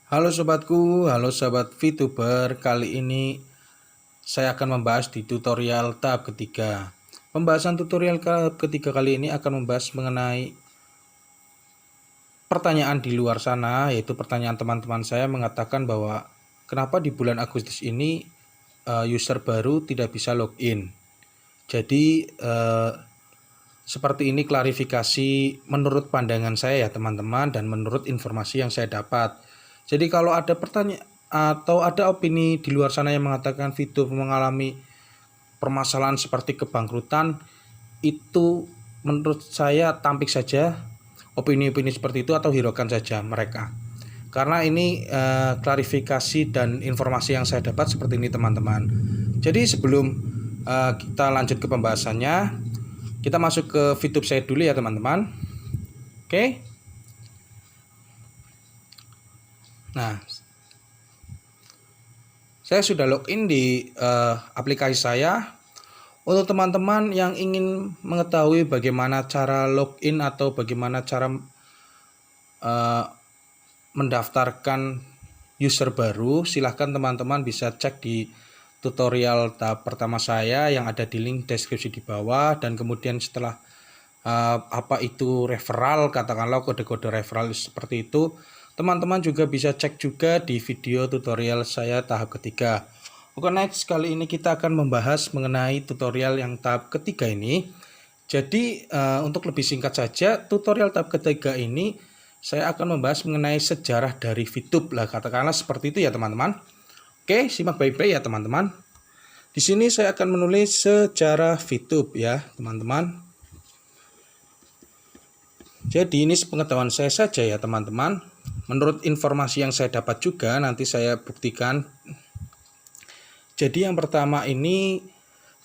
Halo sobatku, halo sobat VTuber. Kali ini saya akan membahas di tutorial tahap ketiga. Pembahasan tutorial tahap ketiga kali ini akan membahas mengenai pertanyaan di luar sana, yaitu pertanyaan teman-teman saya mengatakan bahwa kenapa di bulan Agustus ini user baru tidak bisa login. Jadi seperti ini klarifikasi menurut pandangan saya ya teman-teman, dan menurut informasi yang saya dapat. Jadi kalau ada pertanyaan atau ada opini di luar sana yang mengatakan VTuber mengalami permasalahan seperti kebangkrutan, itu menurut saya tampik saja opini-opini seperti itu atau hiraukan saja mereka. Karena ini klarifikasi dan informasi yang saya dapat seperti ini teman-teman. Jadi sebelum kita lanjut ke pembahasannya, kita masuk ke VTuber saya dulu ya teman-teman. Oke. Nah, saya sudah login di aplikasi saya. Untuk teman-teman yang ingin mengetahui bagaimana cara login atau bagaimana cara mendaftarkan user baru, silahkan teman-teman bisa cek di tutorial tahap pertama saya yang ada di link deskripsi di bawah. Dan kemudian setelah apa itu referral, katakanlah kode-kode referral seperti itu, teman-teman juga bisa cek juga di video tutorial saya tahap ketiga. Oke, next, kali ini kita akan membahas mengenai tutorial yang tahap ketiga ini. Jadi untuk lebih singkat saja, tutorial tahap ketiga ini saya akan membahas mengenai sejarah dari VTuber lah, katakanlah seperti itu ya teman-teman. Oke, simak baik-baik ya teman-teman. Di sini saya akan menulis sejarah VTuber ya teman-teman. Jadi ini sepengetahuan saya saja ya teman-teman. Menurut informasi yang saya dapat juga, nanti saya buktikan. Jadi yang pertama ini,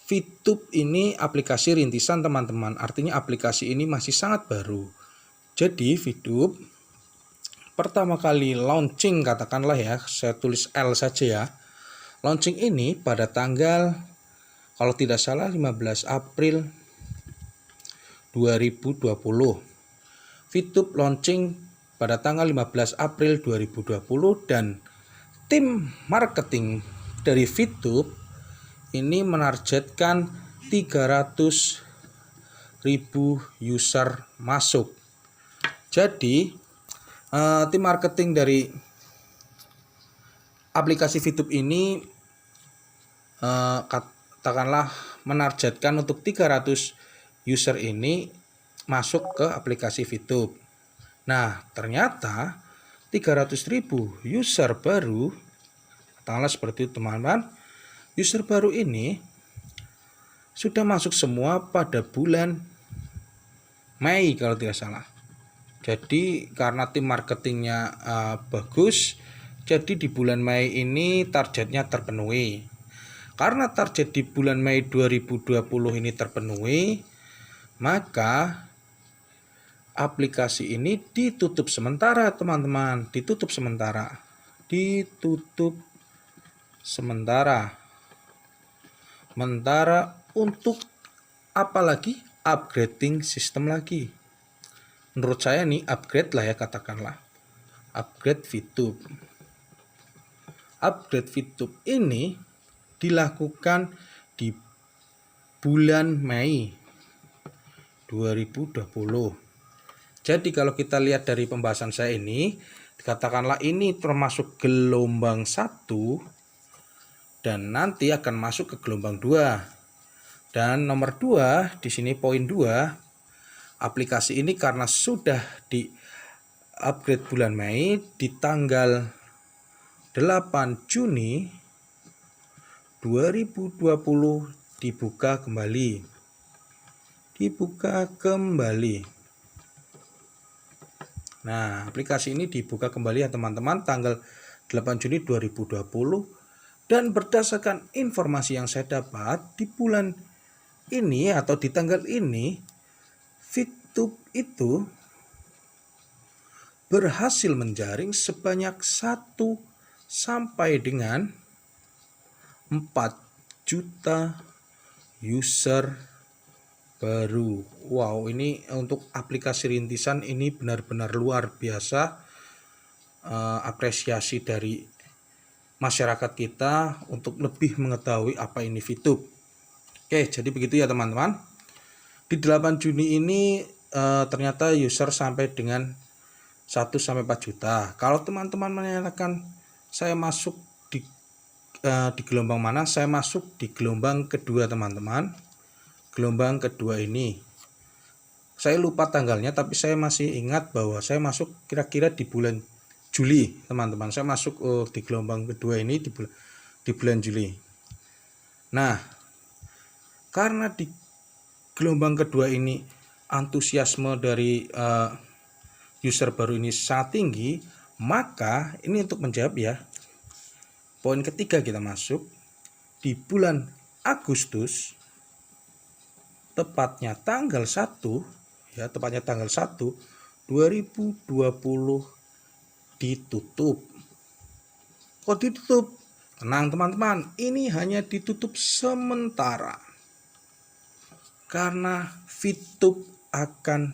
VTuber ini aplikasi rintisan teman-teman. Artinya aplikasi ini masih sangat baru. Jadi VTuber pertama kali launching, katakanlah ya, saya tulis L saja ya. Launching ini pada tanggal, kalau tidak salah 15 April 2020. VTuber launching pada tanggal 15 April 2020 dan tim marketing dari VTuber ini menargetkan 300.000 user masuk. Jadi tim marketing dari aplikasi VTuber ini katakanlah menargetkan untuk 300 user ini masuk ke aplikasi VTuber. Nah, ternyata 300.000 user baru, katakanlah seperti itu teman-teman, user baru ini sudah masuk semua pada bulan Mei kalau tidak salah. Jadi karena tim marketingnya bagus, jadi di bulan Mei ini targetnya terpenuhi. Karena target di bulan Mei 2020 ini terpenuhi, maka aplikasi ini ditutup sementara teman-teman. Ditutup sementara untuk apa lagi? Upgrading sistem lagi. Menurut saya nih upgrade lah ya, katakanlah upgrade VTuber. Upgrade VTuber ini dilakukan di bulan Mei 2020. Jadi kalau kita lihat dari pembahasan saya ini, katakanlah ini termasuk gelombang 1 dan nanti akan masuk ke gelombang 2. Dan nomor 2 di sini poin 2, aplikasi ini karena sudah di upgrade bulan Mei, di tanggal 8 Juni 2020 dibuka kembali. Nah, aplikasi ini dibuka kembali ya teman-teman tanggal 8 Juni 2020, dan berdasarkan informasi yang saya dapat di bulan ini atau di tanggal ini, VTuber itu berhasil menjaring sebanyak 1 sampai dengan 4 juta user baru. Wow, ini untuk aplikasi rintisan ini benar-benar luar biasa. apresiasi dari masyarakat kita untuk lebih mengetahui apa ini VTube. Oke, jadi begitu ya teman-teman. Di 8 Juni ini ternyata user sampai dengan 1-4 juta. Kalau teman-teman menyatakan saya masuk di gelombang mana, saya masuk di gelombang kedua teman-teman. Gelombang kedua ini saya lupa tanggalnya, tapi saya masih ingat bahwa saya masuk kira-kira di bulan Juli teman-teman. Saya masuk di gelombang kedua ini di bulan Juli. Nah, karena di gelombang kedua ini antusiasme dari user baru ini sangat tinggi, maka ini untuk menjawab ya, poin ketiga kita masuk di bulan Agustus, tepatnya tanggal 1 ya, tepatnya tanggal 1 2020 ditutup. Kok ditutup? Tenang teman-teman, ini hanya ditutup sementara. Karena VTube akan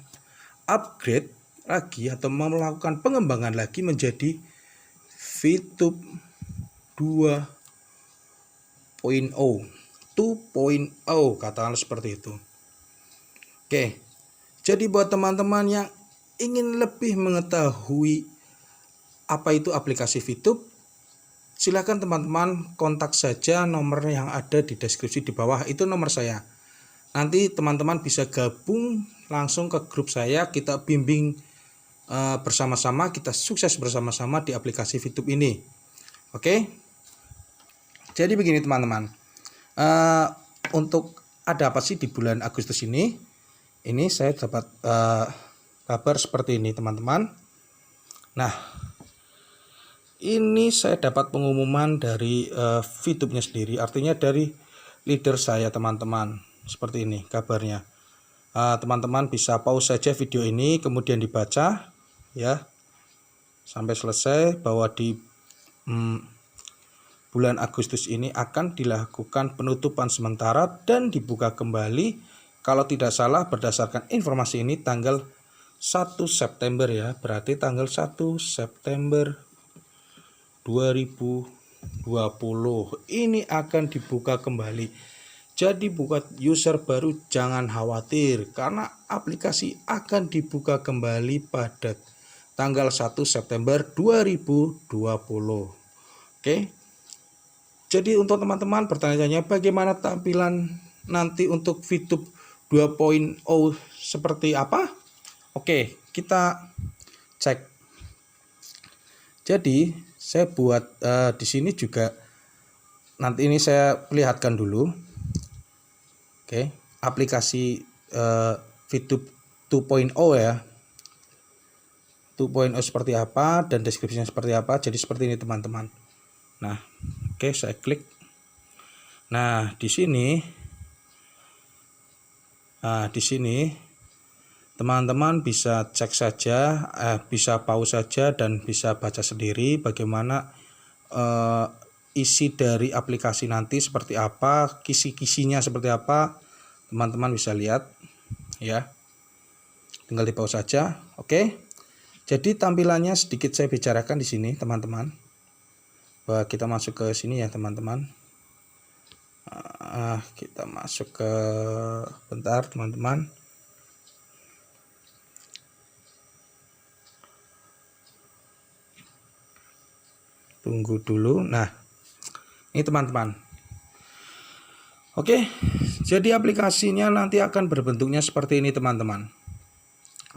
upgrade lagi atau melakukan pengembangan lagi menjadi VTube 2.0, katakanlah seperti itu. Oke, jadi buat teman-teman yang ingin lebih mengetahui apa itu aplikasi VTube, silakan teman-teman kontak saja nomor yang ada di deskripsi di bawah, itu nomor saya. Nanti teman-teman bisa gabung langsung ke grup saya, kita bimbing bersama-sama, kita sukses bersama-sama di aplikasi VTube ini. Oke, jadi begini teman-teman, untuk ada apa sih di bulan Agustus ini? Ini saya dapat kabar seperti ini teman-teman. Nah, ini saya dapat pengumuman dari VTube-nya sendiri, artinya dari leader saya teman-teman. Seperti ini kabarnya. Teman-teman bisa pause saja video ini, kemudian dibaca ya sampai selesai bahwa di bulan Agustus ini akan dilakukan penutupan sementara dan dibuka kembali, kalau tidak salah berdasarkan informasi ini tanggal 1 September ya, berarti tanggal 1 September 2020 ini akan dibuka kembali. Jadi buat user baru jangan khawatir, karena aplikasi akan dibuka kembali pada tanggal 1 September 2020. Oke. Jadi untuk teman-teman pertanyaannya, bagaimana tampilan nanti untuk VTube 2.0 seperti apa? Oke, kita cek. Jadi saya buat di sini juga, nanti ini saya perlihatkan dulu. Oke, aplikasi VTube 2.0 ya. 2.0 seperti apa dan deskripsinya seperti apa. Jadi seperti ini teman-teman. Nah, oke, saya klik. Nah, di sini teman-teman bisa cek saja, bisa pause saja dan bisa baca sendiri bagaimana isi dari aplikasi nanti seperti apa, kisi-kisinya seperti apa, teman-teman bisa lihat ya. Tinggal di pause saja. Oke. Jadi tampilannya sedikit saya bicarakan di sini teman-teman. Bahwa kita masuk ke sini ya teman-teman. Kita masuk ke, bentar teman-teman. Tunggu dulu. Nah, ini teman-teman. Oke, jadi aplikasinya nanti akan berbentuknya seperti ini teman-teman.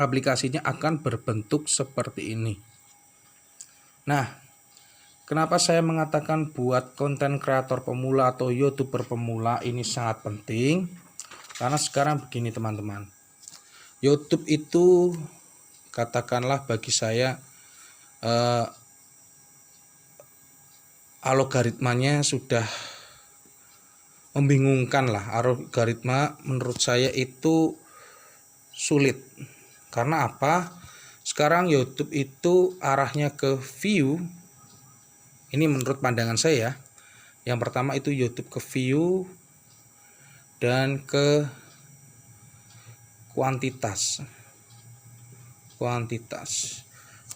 Aplikasinya akan berbentuk seperti ini. Nah, kenapa saya mengatakan buat konten kreator pemula atau YouTuber pemula ini sangat penting? Karena sekarang begini teman-teman. YouTube itu katakanlah bagi saya algoritmanya sudah membingungkan lah. Algoritma menurut saya itu sulit. Karena apa? Sekarang YouTube itu arahnya ke view. Ini menurut pandangan saya. Yang pertama itu YouTube ke view dan ke kuantitas.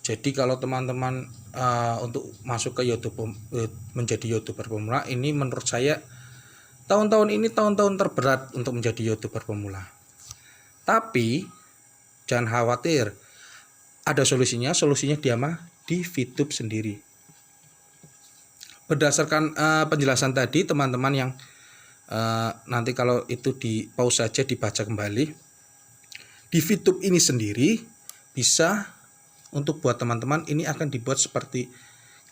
Jadi kalau teman-teman untuk masuk ke YouTube menjadi YouTuber pemula, ini menurut saya tahun-tahun ini tahun-tahun terberat untuk menjadi YouTuber pemula. Tapi jangan khawatir, ada solusinya. Solusinya di VTube sendiri. Berdasarkan penjelasan tadi, teman-teman yang nanti kalau itu di pause saja, dibaca kembali. Di VTube ini sendiri bisa, untuk buat teman-teman ini akan dibuat seperti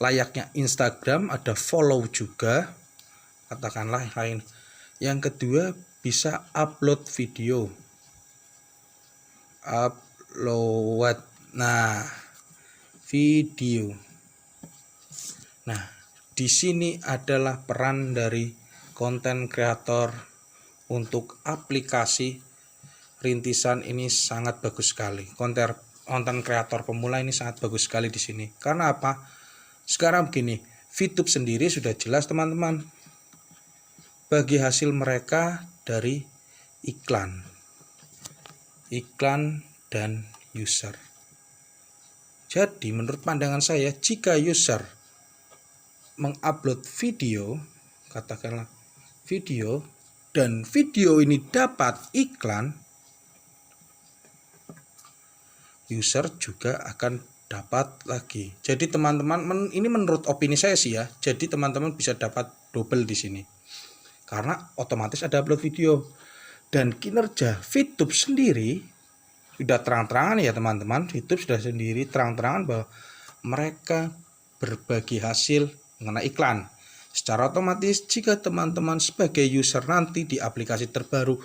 layaknya Instagram, ada follow juga, katakanlah lain. Yang kedua, bisa upload video. Video. Nah, di sini adalah peran dari konten kreator untuk aplikasi rintisan ini sangat bagus sekali. Konten kreator pemula ini sangat bagus sekali di sini. Karena apa? Sekarang begini, VTube sendiri sudah jelas teman-teman. Bagi hasil mereka dari iklan dan user. Jadi menurut pandangan saya, jika user mengupload video, katakanlah video, dan video ini dapat iklan, user juga akan dapat lagi. Jadi teman-teman, ini menurut opini saya sih ya. Jadi teman-teman bisa dapat double di sini. Karena otomatis ada upload video. Dan kinerja VTube sendiri sudah terang-terangan ya teman-teman. VTube sudah sendiri terang-terangan bahwa mereka berbagi hasil mengenai iklan. Secara otomatis jika teman-teman sebagai user nanti di aplikasi terbaru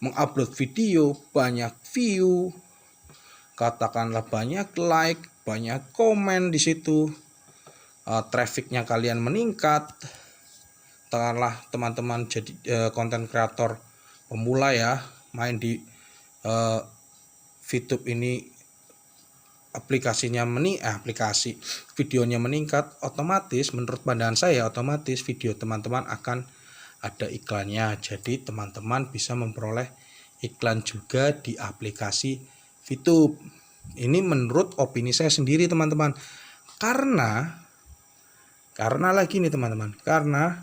mengupload video, banyak view, katakanlah banyak like, banyak komen di situ, trafficnya kalian meningkat, katakanlah teman-teman jadi konten kreator pemula ya, main di VTube ini, videonya meningkat, otomatis menurut pandangan saya otomatis video teman-teman akan ada iklannya. Jadi teman-teman bisa memperoleh iklan juga di aplikasi VTube. Ini menurut opini saya sendiri teman-teman. Karena lagi nih teman-teman, karena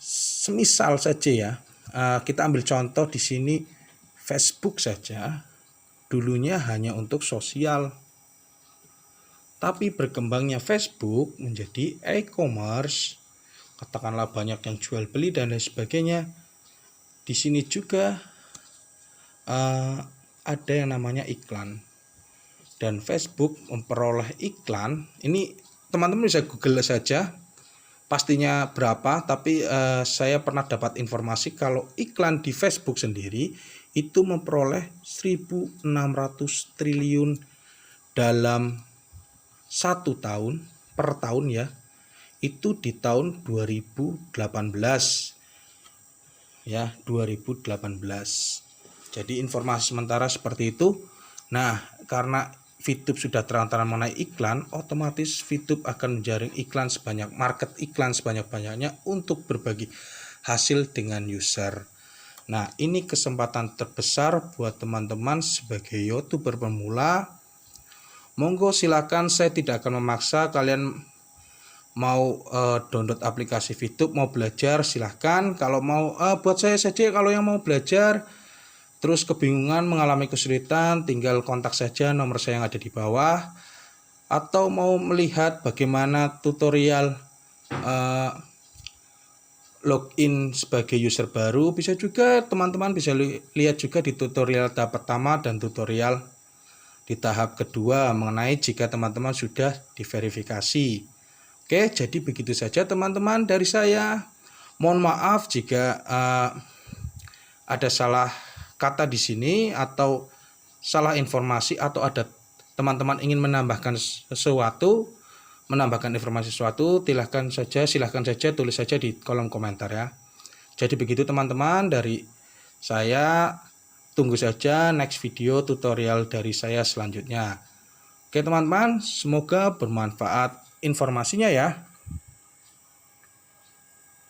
semisal saja ya, kita ambil contoh di sini Facebook saja, dulunya hanya untuk sosial. Tapi berkembangnya Facebook menjadi e-commerce, katakanlah banyak yang jual beli dan lain sebagainya. Di sini juga ada yang namanya iklan. Dan Facebook memperoleh iklan, ini teman-teman bisa Google saja pastinya berapa, tapi saya pernah dapat informasi kalau iklan di Facebook sendiri itu memperoleh 1.600 triliun dalam 1 tahun, per tahun ya, itu di tahun 2018 ya, 2018. Jadi informasi sementara seperti itu. Nah, karena VTube sudah terang-terangan mengenai iklan, otomatis VTube akan menjaring iklan market iklan sebanyak-banyaknya untuk berbagi hasil dengan user. Nah, ini kesempatan terbesar buat teman-teman sebagai YouTuber pemula. Monggo silakan, saya tidak akan memaksa kalian mau download aplikasi VTube, mau belajar silahkan. Kalau mau buat saya saja, kalau yang mau belajar terus kebingungan, mengalami kesulitan, tinggal kontak saja nomor saya yang ada di bawah. Atau mau melihat bagaimana tutorial login sebagai user baru, bisa juga teman-teman bisa lihat juga di tutorial tahap pertama dan tutorial di tahap kedua mengenai jika teman-teman sudah diverifikasi. Oke, jadi begitu saja teman-teman dari saya. Mohon maaf jika ada salah kata di sini atau salah informasi, atau ada teman-teman ingin menambahkan informasi sesuatu, silahkan saja tulis saja di kolom komentar ya. Jadi begitu teman-teman dari saya, tunggu saja next video tutorial dari saya selanjutnya. Oke teman-teman, semoga bermanfaat informasinya ya.